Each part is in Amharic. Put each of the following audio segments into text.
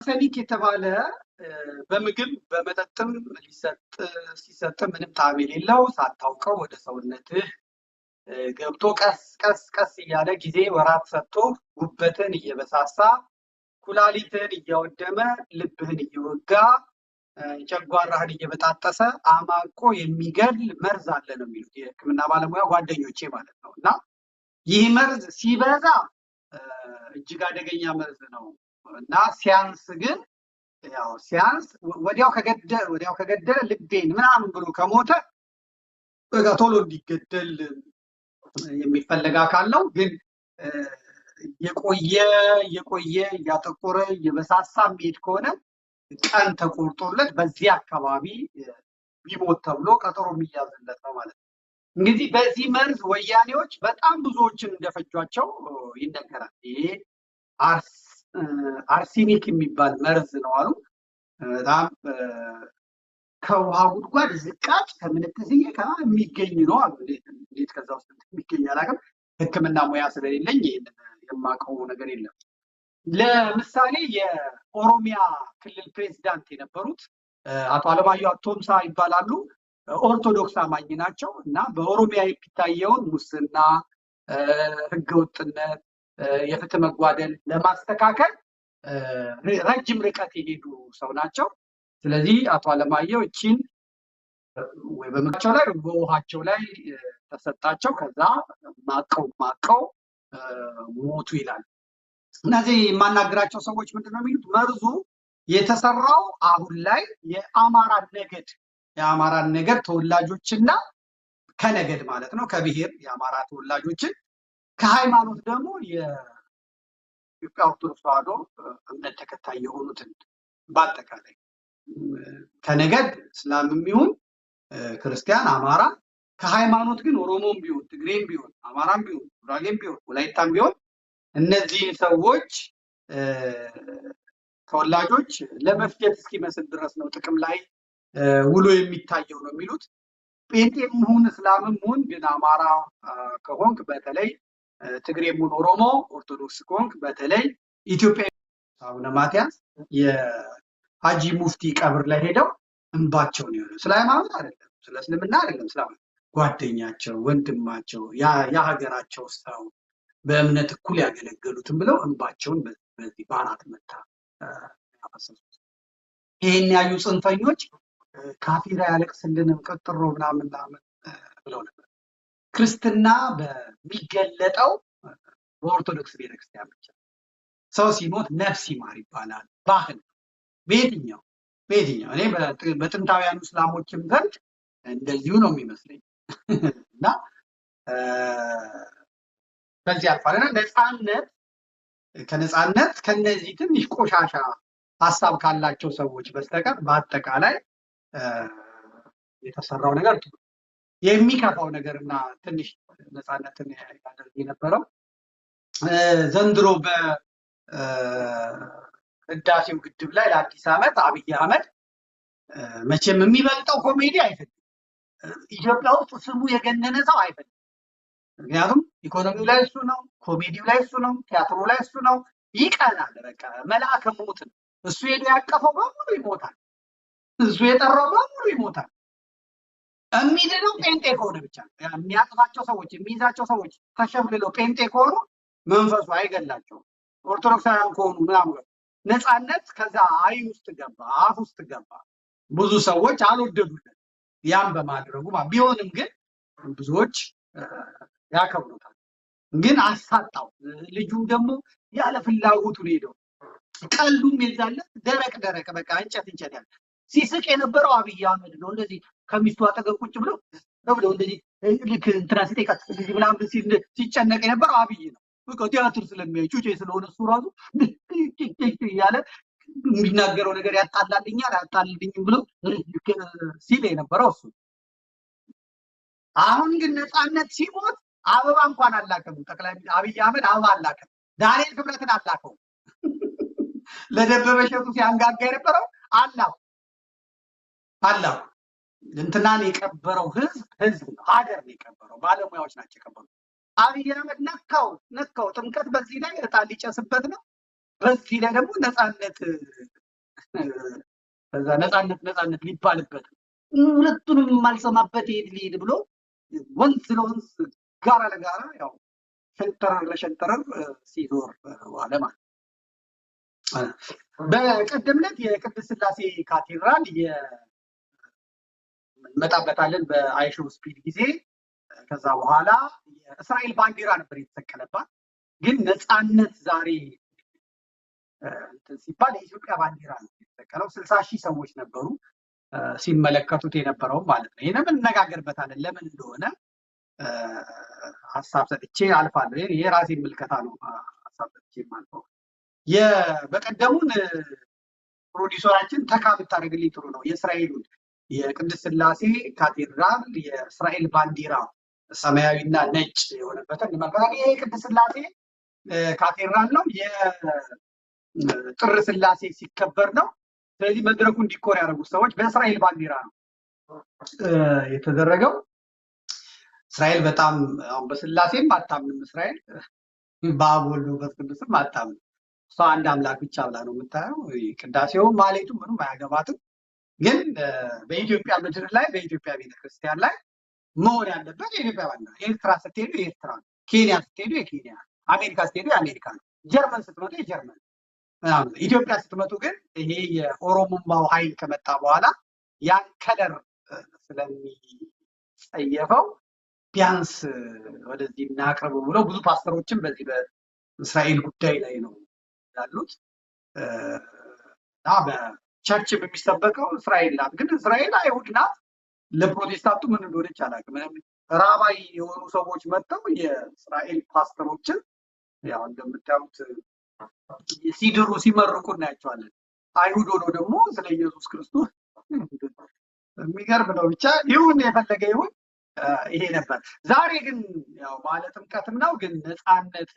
አርሰኒክ የተባለ በምግብ በመጠጥም ሲሰጥ ምንም ጣዕም የሌለው ሳታውቀው ወደ ሰውነትህ ገብቶ ቀስ ቀስ ቀስ እያለ ጊዜ ወራት ሰጥቶ ጉበትን እየበሳሳ ኩላሊትህን እያወደመ ልብህን እየወጋ ጨጓራህን እየበጣጠሰ አማቆ የሚገል መርዝ አለ ነው የሚሉት የሕክምና ባለሙያ ጓደኞቼ ማለት ነው። እና ይህ መርዝ ሲበዛ እጅግ አደገኛ መርዝ ነው እና ሲያንስ ግን ያው ሲያንስ ወዲያው ከገደለ ልቤን ምናምን ብሎ ከሞተ በቃ ቶሎ እንዲገደል የሚፈለግ አካል ነው። ግን የቆየ እያጠቆረ እየበሳሳ የሚሄድ ከሆነ ቀን ተቆርጦለት በዚህ አካባቢ ቢሞት ተብሎ ቀጠሮ የሚያዝለት ነው ማለት ነው። እንግዲህ በዚህ መርዝ ወያኔዎች በጣም ብዙዎችን እንደፈጇቸው ይነገራል። ይሄ አርሲኒክ የሚባል መርዝ ነው አሉ። በጣም ከውሃ ጉድጓድ ዝቃጭ ከምንትስዬ የሚገኝ ነው አሉ። እንዴት ከዛ ውስጥ የሚገኝ አላውቅም። ሕክምና ሙያ ስለሌለኝ ይሄንን የማውቀው ነገር የለም። ለምሳሌ የኦሮሚያ ክልል ፕሬዝዳንት የነበሩት አቶ አለማየሁ አቶምሳ ይባላሉ። ኦርቶዶክስ አማኝ ናቸው እና በኦሮሚያ የሚታየውን ሙስና፣ ህገወጥነት፣ የፍትህ መጓደል ለማስተካከል ረጅም ርቀት የሄዱ ሰው ናቸው። ስለዚህ አቶ አለማየሁ እቺን ወይ በምግባቸው ላይ በውሃቸው ላይ ተሰጣቸው። ከዛ ማቀው ሞቱ ይላል። እነዚህ የማናገራቸው ሰዎች ምንድነው የሚሉት? መርዙ የተሰራው አሁን ላይ የአማራ ነገድ ተወላጆችና ከነገድ ማለት ነው ከብሔር የአማራ ተወላጆችን ከሃይማኖት ደግሞ የኢትዮጵያ ኦርቶዶክስ ተዋሕዶ እምነት ተከታይ የሆኑትን በአጠቃላይ ከነገድ እስላምም ይሁን ክርስቲያን አማራ፣ ከሃይማኖት ግን ኦሮሞም ቢሆን ትግሬም ቢሆን አማራም ቢሆን ጉራጌም ቢሆን ወላይታም ቢሆን እነዚህ ሰዎች ተወላጆች ለመፍጀት እስኪመስል ድረስ ነው ጥቅም ላይ ውሎ የሚታየው ነው የሚሉት። ጴንጤም ሁን እስላምም ሁን ግን አማራ ከሆንክ በተለይ ትግሬም ሁን ኦሮሞ፣ ኦርቶዶክስ ከሆንክ በተለይ ኢትዮጵያ አቡነ ማትያስ የሀጂ ሙፍቲ ቀብር ላይ ሄደው እንባቸውን ይወሉ። ስለ ሃይማኖት አይደለም፣ ስለ እስልምና አይደለም፣ ስለ ጓደኛቸው ወንድማቸው የሀገራቸው ሰው በእምነት እኩል ያገለገሉትን ብለው እንባቸውን በዚህ በአራት መታ ያፈሰሱት። ይሄን ያዩ ጽንፈኞች ካፊራ ያለቅስልንም ቀጥሮ ምናምን ብለው ነበር። ክርስትና በሚገለጠው በኦርቶዶክስ ቤተክርስቲያን ብቻ ሰው ሲሞት ነፍስ ይማር ይባላል። ባህል በየትኛው እኔ በጥንታውያኑ እስላሞችም ዘንድ እንደዚሁ ነው የሚመስለኝ እና በዚህ አልፋለና ከነፃነት ከነዚህ ትንሽ ቆሻሻ ሀሳብ ካላቸው ሰዎች በስተቀር በአጠቃላይ የተሰራው ነገር የሚከፋው ነገርና ትንሽ ነፃነትን ያደርግ የነበረው ዘንድሮ በህዳሴው ግድብ ላይ ለአዲስ ዓመት አብይ አህመድ መቼም የሚበልጠው ኮሜዲ አይፈልግም። ኢትዮጵያ ውስጥ ስሙ የገነነ ሰው አይፈልግም። ምክንያቱም ኢኮኖሚው ላይ እሱ ነው፣ ኮሜዲው ላይ እሱ ነው፣ ቲያትሩ ላይ እሱ ነው። ይቀናል። በቃ መልአከ ሞት ነው። እሱ ሄዶ ያቀፈው በሙሉ ይሞታል። እሱ የጠራው በሙሉ ይሞታል። የሚድነው ጴንጤ ከሆነ ብቻ ነው። የሚያጥፋቸው ሰዎች የሚይዛቸው ሰዎች ተሸብልለው ጴንጤ ከሆኑ መንፈሱ አይገላቸውም። ኦርቶዶክሳውያን ከሆኑ ምናምን ነፃነት ከዛ አይን ውስጥ ገባ፣ አፍ ውስጥ ገባ። ብዙ ሰዎች አልወደዱለት ያም በማድረጉ ቢሆንም ግን ብዙዎች ያከብሩታል። ግን አሳጣው። ልጁም ደግሞ ያለ ፍላጎቱ ሄደው ቀሉም የዛለት ደረቅ በቃ እንጨት ያለ ሲስቅ የነበረው አብይ አህመድ ነው። እንደዚህ ከሚስቱ አጠገብ ቁጭ ብሎ እንደዚህ ልክ እንትና ሲጠይቃት እንደዚህ ምናምን ሲጨነቅ የነበረው አብይ ነው። በቃ ቲያትር ስለሚያይ ጩጬ ስለሆነ እሱ ራሱ እያለ የሚናገረው ነገር ያጣላልኛል አያጣልልኝም ብሎ ሲል የነበረው እሱ። አሁን ግን ነፃነት ሲሞት አበባ እንኳን አላከም። ጠቅላይ አብይ አህመድ አበባ አላከም። ዳንኤል ክብረትን አላከው። ለደበበ እሸቱ ሲያንጋጋ የነበረው አላው እንትናን የቀበረው ህዝብ ነው፣ ሀገር ነው የቀበረው፣ ባለሙያዎች ናቸው የቀበሩት። አብይ አህመድ ነካው። ጥምቀት በዚህ ላይ እጣን ሊጨስበት ነው። በዚህ ላይ ደግሞ ነፃነት ከዛ ነፃነት ሊባልበት ሁለቱንም የማልሰማበት ሊሄድ ብሎ ወንዝ ለወንዝ ጋራ ለጋራ ያው ሸንተረር ለሸንተረር ሲዞር ዋለ ማለት። በቀደም ዕለት የቅድስት ሥላሴ ካቴድራል እንመጣበታለን በአይሾ ስፒድ ጊዜ። ከዛ በኋላ የእስራኤል ባንዲራ ነበር የተሰቀለባት። ግን ነፃነት ዛሬ ሲባል የኢትዮጵያ ባንዲራ ነው የተሰቀለው። 60,000 ሰዎች ነበሩ ሲመለከቱት የነበረው ማለት ነው። ይሄንን እንነጋገርበታለን ለምን እንደሆነ ሀሳብ ሰጥቼ አልፋለሁ። የራሴ ምልከታ ነው ሀሳብ ሰጥቼ አልፋለሁ። በቀደሙን ፕሮዲውሰራችን ተካ ብታደርግልኝ ጥሩ ነው። የእስራኤሉን የቅድስት ሥላሴ ካቴድራል የእስራኤል ባንዲራ ሰማያዊና ነጭ የሆነበትን እንመለከታለን። ይሄ የቅድስት ሥላሴ ካቴድራል ነው። የጥር ሥላሴ ሲከበር ነው። ስለዚህ መድረኩን ዲኮር ያደረጉት ሰዎች በእስራኤል ባንዲራ ነው የተደረገው። እስራኤል በጣም አሁን በሥላሴም አታምንም። እስራኤል በአብ ወልድ መንፈስ ቅዱስም አታምንም። እሷ አንድ አምላክ ብቻ ብላ ነው የምታየው። ቅዳሴውም ማሌቱም ምንም አያገባትም። ግን በኢትዮጵያ ምድር ላይ በኢትዮጵያ ቤተክርስቲያን ላይ መሆን ያለበት የኢትዮጵያ ባንዲራ። ኤርትራ ስትሄዱ የኤርትራ ነው፣ ኬንያ ስትሄዱ የኬንያ፣ አሜሪካ ስትሄዱ የአሜሪካ ነው፣ ጀርመን ስትመጡ የጀርመን። ኢትዮጵያ ስትመጡ ግን ይሄ የኦሮሞማው ኃይል ከመጣ በኋላ ያን ከለር ስለሚጸየፈው ቢያንስ ወደዚህ እናቅርብ ብለው ብዙ ፓስተሮችም በዚህ በእስራኤል ጉዳይ ላይ ነው ያሉት እና በቸርችም የሚሰበከው እስራኤል ናት። ግን እስራኤል አይሁድ ናት። ለፕሮቴስታንቱ ምን እንደሆነች አላውቅም። ራባይ የሆኑ ሰዎች መጥተው የእስራኤል ፓስተሮችን ያው እንደምታዩት ሲድሩ ሲመርቁ እናያቸዋለን። አይሁድ ሆኖ ደግሞ ስለ ኢየሱስ ክርስቶስ የሚገርም ነው። ብቻ ይሁን የፈለገ ይሁን ይሄ ነበር። ዛሬ ግን ያው በዓለ ጥምቀትም ነው። ግን ነፃነት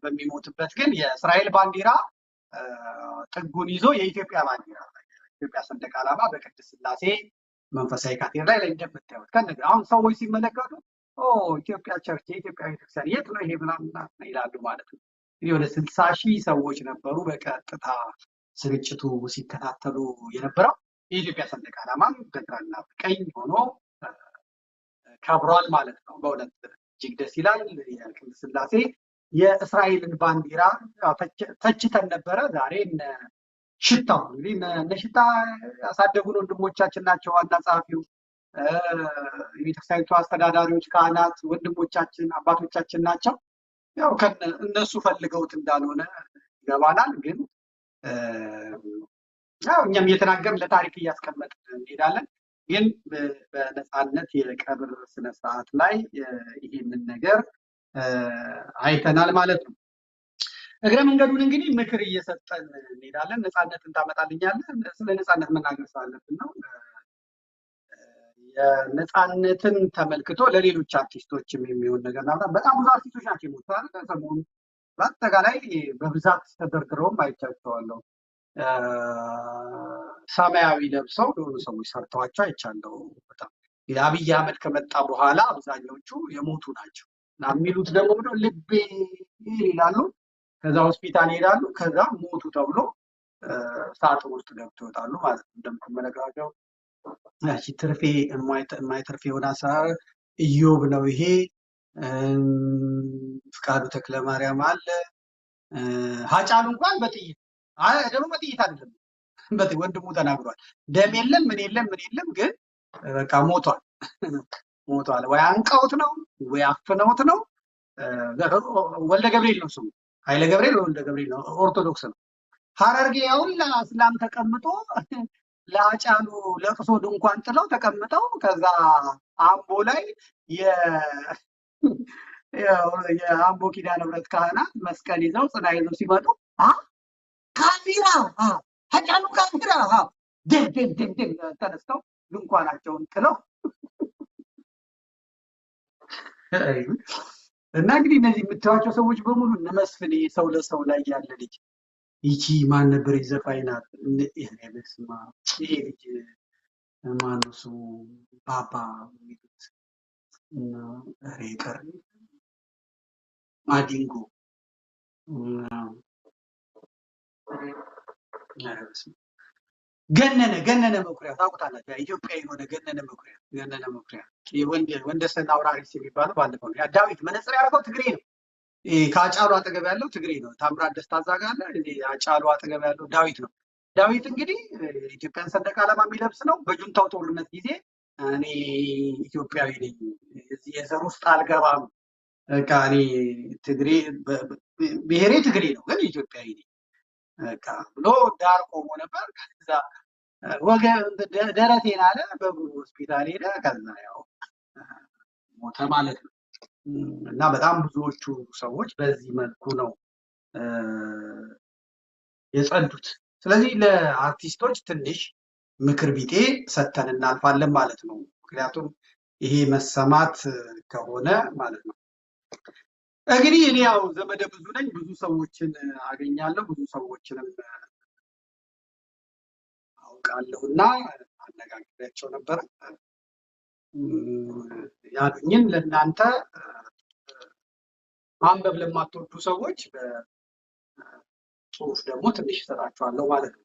በሚሞትበት ግን የእስራኤል ባንዲራ ጥጉን ይዞ የኢትዮጵያ ባንዲራ የኢትዮጵያ ሰንደቅ ዓላማ በቅድስት ሥላሴ መንፈሳዊ ካቴድራል ላይ እንደምታዩት ከነገ አሁን ሰዎች ሲመለከቱ ኢትዮጵያ ቸርች የኢትዮጵያ ቤተክርስቲያን የት ነው ይሄ ምናምን ይላሉ ማለት ነው። እንግዲህ ወደ 60,000 ሰዎች ነበሩ በቀጥታ ስርጭቱ ሲከታተሉ የነበረው። የኢትዮጵያ ሰንደቅ ዓላማም በግራና በቀኝ ሆኖ ከብሯል ማለት ነው። በእውነት እጅግ ደስ ይላል። የቅድስት ሥላሴ የእስራኤልን ባንዲራ ተችተን ነበረ። ዛሬ ሽታው እንግዲህ እነ ሽታ ያሳደጉን ወንድሞቻችን ናቸው። ዋና ጸሐፊው፣ የቤተክርስቲያኒቱ አስተዳዳሪዎች፣ ካህናት ወንድሞቻችን አባቶቻችን ናቸው። ያው እነሱ ፈልገውት እንዳልሆነ ይገባናል። ግን ያው እኛም እየተናገርን ለታሪክ እያስቀመጥን እንሄዳለን። ግን በነፃነት የቀብር ስነስርዓት ላይ ይህንን ነገር አይተናል ማለት ነው። እግረ መንገዱን እንግዲህ ምክር እየሰጠን እንሄዳለን። ነፃነትን ታመጣልኛለህ። ስለ ነፃነት መናገር ስላለብን ነው። የነፃነትን ተመልክቶ ለሌሎች አርቲስቶችም የሚሆን ነገር ናምጣ። በጣም ብዙ አርቲስቶች ናቸው የሞቱት ሰሞኑን። በአጠቃላይ በብዛት ተደርድረውም አይቻቸዋለሁ። ሰማያዊ ለብሰው የሆኑ ሰዎች ሰርተዋቸው አይቻለሁ። በጣም አብይ አህመድ ከመጣ በኋላ አብዛኞቹ የሞቱ ናቸው እና የሚሉት ደግሞ ልቤ ይላሉ። ከዛ ሆስፒታል ይሄዳሉ። ከዛ ሞቱ ተብሎ ሳጥን ውስጥ ገብቶ ይወጣሉ ማለት ነው። እንደምትመለከታቸው ያቺ ትርፌ የማይተርፍ የሆነ አሰራር ኢዮብ ነው ይሄ። ፍቃዱ ተክለማርያም አለ። ሀጫሉ እንኳን በጥይት ደግሞ በጥይት አይደለም ወንድሙ ተናግሯል። ደም የለም ምን የለም ምን የለም፣ ግን በቃ ሞቷል ሞቷል። ወይ አንቀውት ነው ወይ አፍነውት ነው። ወልደ ገብርኤል ነው ስሙ፣ ኃይለ ገብርኤል ወልደ ገብርኤል ነው። ኦርቶዶክስ ነው። ሐረርጌ ያውን ለእስላም ተቀምጦ ለአጫሉ ለቅሶ ድንኳን ጥለው ተቀምጠው ከዛ አምቦ ላይ የአምቦ ኪዳነ ምሕረት ካህናት መስቀል ይዘው ጽና ይዘው ሲመጡ ካፊራ ሀጫሉ ካፊራ ድም ተነስተው ድንኳናቸውን ጥለው እና እንግዲህ እነዚህ የምታዩዋቸው ሰዎች በሙሉ እነ መስፍን ሰው ለሰው ላይ ያለ ልጅ ይቺ ማን ነበር ዘፋኝ ናት። ይሄ ልጅ ማነው ስሙ? ባባ የሚሉት ሬቀር ማዲንጎ ገነነ መኩሪያ ታውቁታላችሁ? ኢትዮጵያ የሆነ ገነነ መኩሪያ ወንደሰን አውራሪስ የሚባለው ባለፈው ነው። ዳዊት መነጽር ያደረገው ትግሬ ነው። ከአጫሉ አጠገብ ያለው ትግሬ ነው። ታምራት ደስታ እዛ ጋር አለ። አጫሉ አጠገብ ያለው ዳዊት ነው። ዳዊት እንግዲህ የኢትዮጵያን ሰንደቅ ዓላማ የሚለብስ ነው። በጁንታው ጦርነት ጊዜ እኔ ኢትዮጵያዊ ነኝ፣ የዘር ውስጥ አልገባም፣ በቃ እኔ ትግሬ ብሔሬ ትግሬ ነው ግን ኢትዮጵያዊ ነኝ በቃ ብሎ ዳር ቆሞ ነበር። ከዛ ደረቴን አለ፣ በእግሩ ሆስፒታል ሄደ። ከዛ ያው ሞተ ማለት ነው። እና በጣም ብዙዎቹ ሰዎች በዚህ መልኩ ነው የጸዱት። ስለዚህ ለአርቲስቶች ትንሽ ምክር ቢጤ ሰጥተን እናልፋለን ማለት ነው። ምክንያቱም ይሄ መሰማት ከሆነ ማለት ነው። እንግዲህ እኔ ያው ዘመደ ብዙ ነኝ፣ ብዙ ሰዎችን አገኛለሁ፣ ብዙ ሰዎችንም አውቃለሁ እና አነጋግሬያቸው ነበረ። ያሉኝን ለእናንተ ማንበብ ለማትወዱ ሰዎች በጽሁፍ ደግሞ ትንሽ እሰጣችኋለሁ ማለት ነው።